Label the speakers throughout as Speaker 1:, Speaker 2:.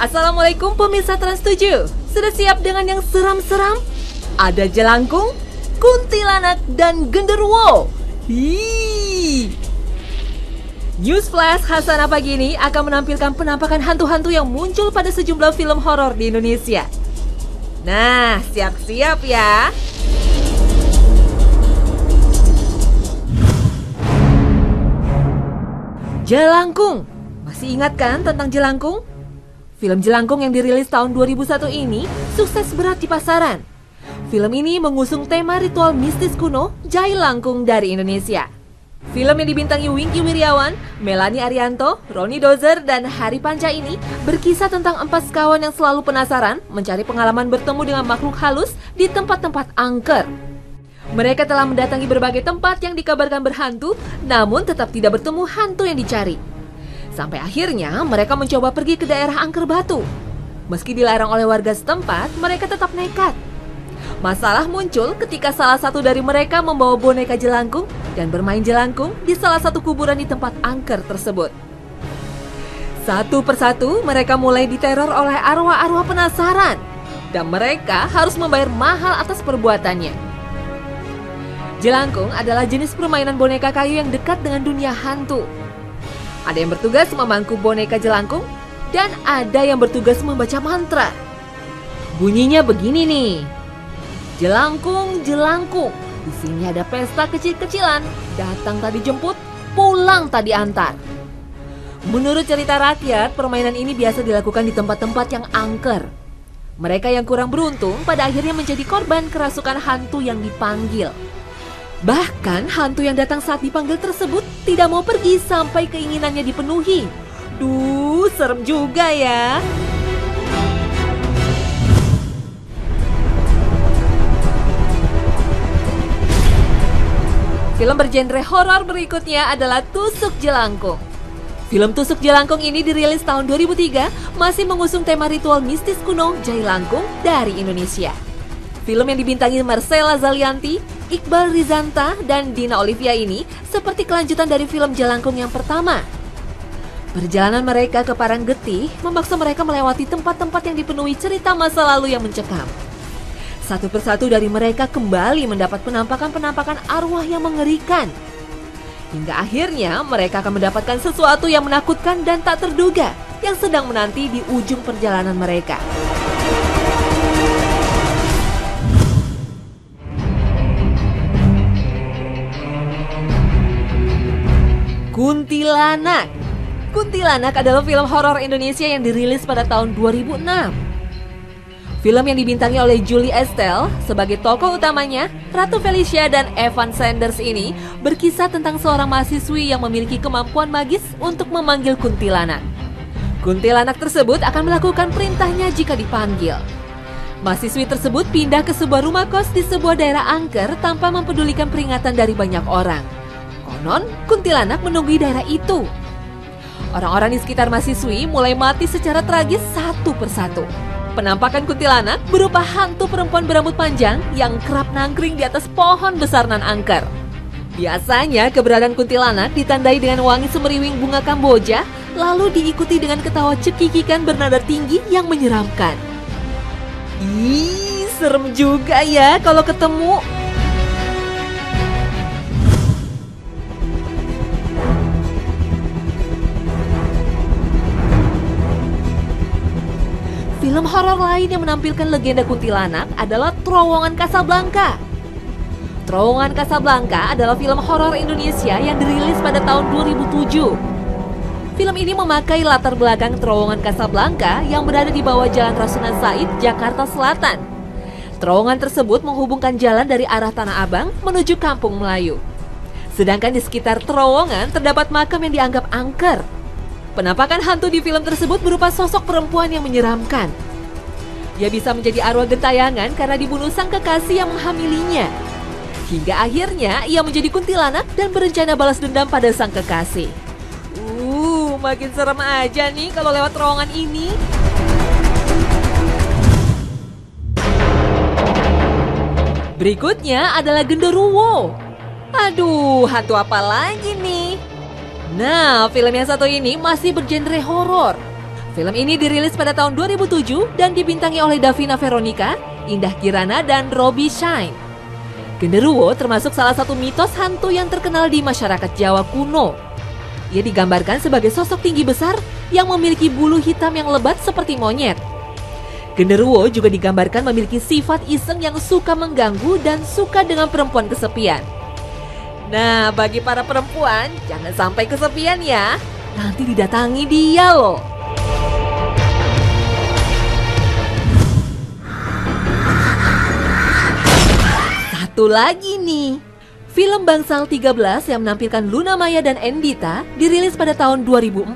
Speaker 1: Assalamualaikum pemirsa Trans 7. Sudah siap dengan yang seram-seram? Ada jelangkung, kuntilanak, dan genderuwo. News Flash Hasanah pagi ini akan menampilkan penampakan hantu-hantu yang muncul pada sejumlah film horor di Indonesia. Nah, siap-siap ya. Jelangkung. Masih ingat kan tentang jelangkung? Film Jelangkung yang dirilis tahun 2001 ini sukses berat di pasaran. Film ini mengusung tema ritual mistis kuno Jai Langkung dari Indonesia. Film yang dibintangi Wingky Wiryawan, Melanie Arianto, Roni Dozer, dan Hari Panca ini berkisah tentang 4 sekawan yang selalu penasaran mencari pengalaman bertemu dengan makhluk halus di tempat-tempat angker. Mereka telah mendatangi berbagai tempat yang dikabarkan berhantu, namun tetap tidak bertemu hantu yang dicari. Sampai akhirnya mereka mencoba pergi ke daerah Angker Batu. Meski dilarang oleh warga setempat, mereka tetap nekat. Masalah muncul ketika salah satu dari mereka membawa boneka jelangkung dan bermain jelangkung di salah satu kuburan di tempat angker tersebut. Satu persatu mereka mulai diteror oleh arwah-arwah penasaran, dan mereka harus membayar mahal atas perbuatannya. Jelangkung adalah jenis permainan boneka kayu yang dekat dengan dunia hantu. Ada yang bertugas memangku boneka jelangkung, dan ada yang bertugas membaca mantra. Bunyinya begini nih. Jelangkung, jelangkung, di sini ada pesta kecil-kecilan. Datang tadi jemput, pulang tadi antar. Menurut cerita rakyat, permainan ini biasa dilakukan di tempat-tempat yang angker. Mereka yang kurang beruntung pada akhirnya menjadi korban kerasukan hantu yang dipanggil. Bahkan hantu yang datang saat dipanggil tersebut tidak mau pergi sampai keinginannya dipenuhi. Duh, serem juga ya. Film bergenre horor berikutnya adalah Tusuk Jelangkung. Film Tusuk Jelangkung ini dirilis tahun 2003, masih mengusung tema ritual mistis kuno Jai Langkung dari Indonesia. Film yang dibintangi Marcella Zalianty, Iqbal Rizanta, dan Dina Olivia ini seperti kelanjutan dari film Jelangkung yang pertama. Perjalanan mereka ke Paranggetih memaksa mereka melewati tempat-tempat yang dipenuhi cerita masa lalu yang mencekam. Satu persatu dari mereka kembali mendapat penampakan-penampakan arwah yang mengerikan. Hingga akhirnya mereka akan mendapatkan sesuatu yang menakutkan dan tak terduga yang sedang menanti di ujung perjalanan mereka. Kuntilanak. Kuntilanak adalah film horor Indonesia yang dirilis pada tahun 2006. Film yang dibintangi oleh Julie Estelle sebagai tokoh utamanya, Ratu Felicia dan Evan Sanders ini berkisah tentang seorang mahasiswi yang memiliki kemampuan magis untuk memanggil kuntilanak. Kuntilanak tersebut akan melakukan perintahnya jika dipanggil. Mahasiswi tersebut pindah ke sebuah rumah kos di sebuah daerah angker tanpa mempedulikan peringatan dari banyak orang. Konon, kuntilanak menunggui daerah itu. Orang-orang di sekitar mahasiswi mulai mati secara tragis satu persatu. Penampakan kuntilanak berupa hantu perempuan berambut panjang yang kerap nangkring di atas pohon besar nan angker. Biasanya keberadaan kuntilanak ditandai dengan wangi semeriwing bunga kamboja lalu diikuti dengan ketawa cekikikan bernada tinggi yang menyeramkan. Ih, serem juga ya kalau ketemu. Film horor lain yang menampilkan legenda kuntilanak adalah Terowongan Casablanca. Terowongan Casablanca adalah film horor Indonesia yang dirilis pada tahun 2007. Film ini memakai latar belakang Terowongan Casablanca yang berada di bawah Jalan Rasuna Said, Jakarta Selatan. Terowongan tersebut menghubungkan jalan dari arah Tanah Abang menuju Kampung Melayu. Sedangkan di sekitar terowongan terdapat makam yang dianggap angker. Penampakan hantu di film tersebut berupa sosok perempuan yang menyeramkan. Ia bisa menjadi arwah gentayangan karena dibunuh sang kekasih yang menghamilinya. Hingga akhirnya ia menjadi kuntilanak dan berencana balas dendam pada sang kekasih. Makin serem aja nih kalau lewat terowongan ini. Berikutnya adalah Genderuwo. Aduh, hantu apa lagi nih? Nah, film yang satu ini masih bergenre horor. Film ini dirilis pada tahun 2007 dan dibintangi oleh Davina Veronica, Indah Kirana, dan Robby Shine. Genderuwo termasuk salah satu mitos hantu yang terkenal di masyarakat Jawa kuno. Ia digambarkan sebagai sosok tinggi besar yang memiliki bulu hitam yang lebat seperti monyet. Genderuwo juga digambarkan memiliki sifat iseng yang suka mengganggu dan suka dengan perempuan kesepian. Nah, bagi para perempuan, jangan sampai kesepian ya. Nanti didatangi dia loh. Satu lagi nih. Film Bangsal 13 yang menampilkan Luna Maya dan Endita dirilis pada tahun 2004.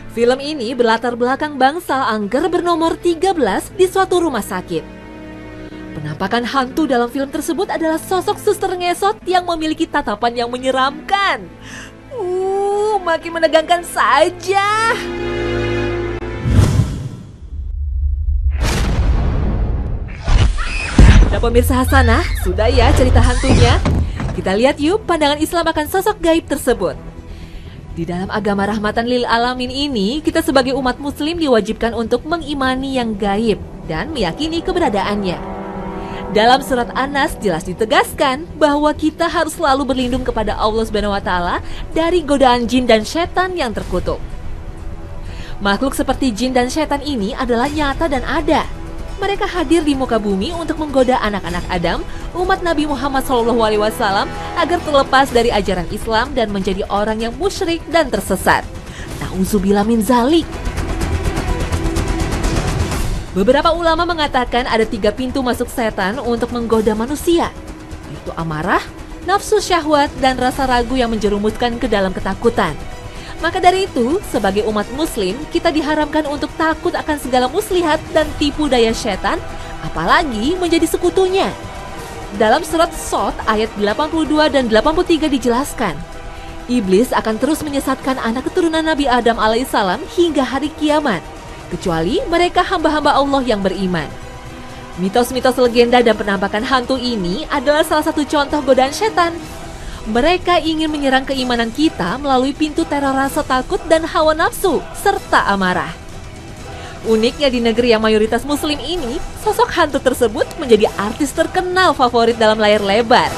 Speaker 1: Film ini berlatar belakang bangsal angker bernomor 13 di suatu rumah sakit. Penampakan hantu dalam film tersebut adalah sosok suster ngesot yang memiliki tatapan yang menyeramkan. Makin menegangkan saja. Nah, pemirsa Hasanah, sudah ya cerita hantunya? Kita lihat yuk pandangan Islam akan sosok gaib tersebut. Di dalam agama rahmatan lil alamin ini, kita sebagai umat muslim diwajibkan untuk mengimani yang gaib dan meyakini keberadaannya. Dalam surat An-Nas jelas ditegaskan bahwa kita harus selalu berlindung kepada Allah SWT dari godaan jin dan setan yang terkutuk. Makhluk seperti jin dan setan ini adalah nyata dan ada. Mereka hadir di muka bumi untuk menggoda anak-anak Adam, umat Nabi Muhammad SAW, agar terlepas dari ajaran Islam dan menjadi orang yang musyrik dan tersesat. Na'udzubillah min zalik. Beberapa ulama mengatakan ada 3 pintu masuk setan untuk menggoda manusia, yaitu amarah, nafsu syahwat, dan rasa ragu yang menjerumuskan ke dalam ketakutan. Maka dari itu, sebagai umat muslim, kita diharamkan untuk takut akan segala muslihat dan tipu daya setan, apalagi menjadi sekutunya. Dalam surat Shot ayat 82 dan 83 dijelaskan, iblis akan terus menyesatkan anak keturunan Nabi Adam alaihissalam hingga hari kiamat, kecuali mereka hamba-hamba Allah yang beriman. Mitos-mitos legenda dan penampakan hantu ini adalah salah satu contoh godaan setan. Mereka ingin menyerang keimanan kita melalui pintu teror rasa takut dan hawa nafsu, serta amarah. Uniknya di negeri yang mayoritas muslim ini, sosok hantu tersebut menjadi artis terkenal favorit dalam layar lebar.